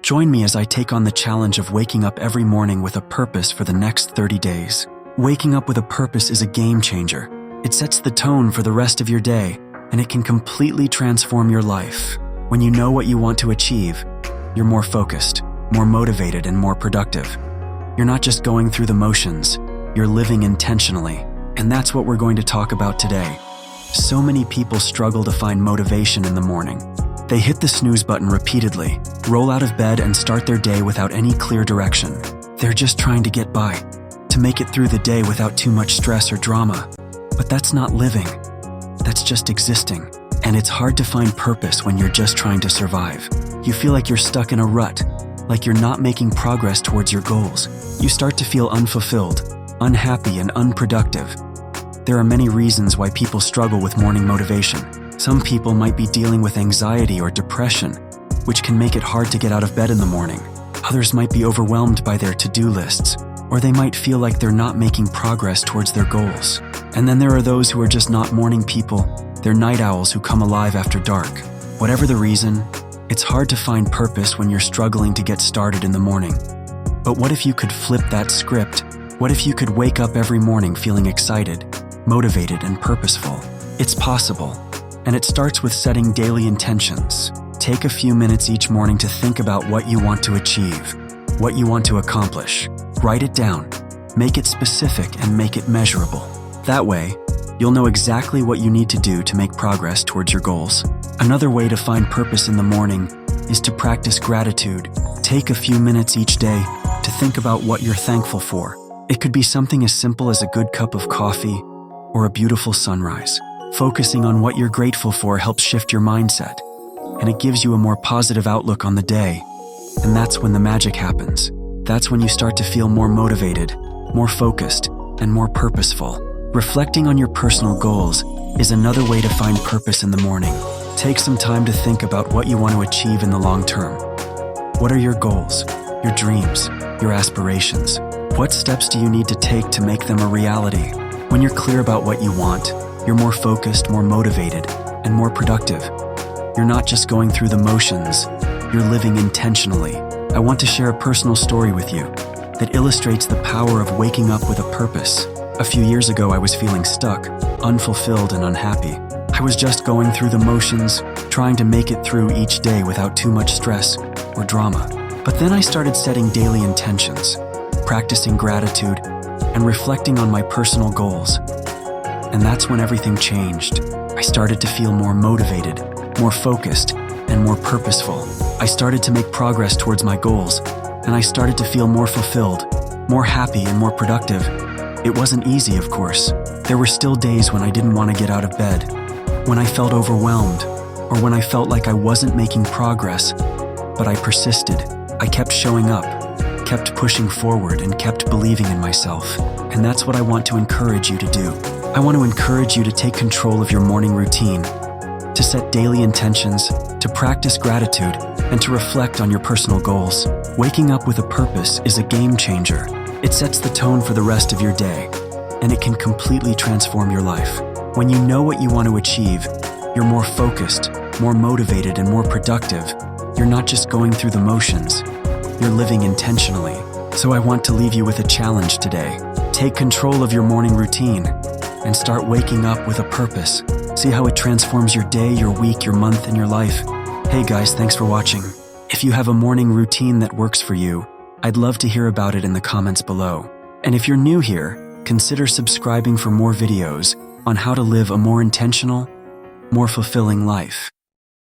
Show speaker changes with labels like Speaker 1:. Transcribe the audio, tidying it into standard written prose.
Speaker 1: Join me as I take on the challenge of waking up every morning with a purpose for the next 30 days. Waking up with a purpose is a game changer. It sets the tone for the rest of your day, and it can completely transform your life. When you know what you want to achieve, you're more focused, more motivated, and more productive. You're not just going through the motions, you're living intentionally. And that's what we're going to talk about today. So many people struggle to find motivation in the morning. They hit the snooze button repeatedly, roll out of bed and start their day without any clear direction. They're just trying to get by, to make it through the day without too much stress or drama. But that's not living. That's just existing. And it's hard to find purpose when you're just trying to survive. You feel like you're stuck in a rut, like you're not making progress towards your goals. You start to feel unfulfilled, unhappy, and unproductive. There are many reasons why people struggle with morning motivation. Some people might be dealing with anxiety or depression, which can make it hard to get out of bed in the morning. Others might be overwhelmed by their to-do lists, or they might feel like they're not making progress towards their goals. And then there are those who are just not morning people. They're night owls who come alive after dark. Whatever the reason, it's hard to find purpose when you're struggling to get started in the morning. But what if you could flip that script? What if you could wake up every morning feeling excited, motivated, and purposeful? It's possible, and it starts with setting daily intentions. Take a few minutes each morning to think about what you want to achieve, what you want to accomplish. Write it down, make it specific, and make it measurable. That way, you'll know exactly what you need to do to make progress towards your goals. Another way to find purpose in the morning is to practice gratitude. Take a few minutes each day to think about what you're thankful for. It could be something as simple as a good cup of coffee or a beautiful sunrise. Focusing on what you're grateful for helps shift your mindset, and it gives you a more positive outlook on the day. And that's when the magic happens. That's when you start to feel more motivated, more focused, and more purposeful. Reflecting on your personal goals is another way to find purpose in the morning. Take some time to think about what you want to achieve in the long term. What are your goals, your dreams, your aspirations? What steps do you need to take to make them a reality? When you're clear about what you want, you're more focused, more motivated, and more productive. You're not just going through the motions, you're living intentionally. I want to share a personal story with you that illustrates the power of waking up with a purpose. A few years ago, I was feeling stuck, unfulfilled, and unhappy. I was just going through the motions, trying to make it through each day without too much stress or drama. But then I started setting daily intentions, practicing gratitude, and reflecting on my personal goals. And that's when everything changed. I started to feel more motivated, more focused, and more purposeful. I started to make progress towards my goals, and I started to feel more fulfilled, more happy, and more productive. It wasn't easy, of course. There were still days when I didn't want to get out of bed, when I felt overwhelmed, or when I felt like I wasn't making progress. But I persisted. I kept showing up, kept pushing forward, and kept believing in myself. And that's what I want to encourage you to do. I want to encourage you to take control of your morning routine, to set daily intentions, to practice gratitude, and to reflect on your personal goals. Waking up with a purpose is a game changer. It sets the tone for the rest of your day, and it can completely transform your life. When you know what you want to achieve, you're more focused, more motivated, and more productive. You're not just going through the motions, you're living intentionally. So I want to leave you with a challenge today. Take control of your morning routine and start waking up with a purpose. See how it transforms your day, your week, your month, and your life. Hey guys, thanks for watching. If you have a morning routine that works for you, I'd love to hear about it in the comments below. And if you're new here, consider subscribing for more videos on how to live a more intentional, more fulfilling life.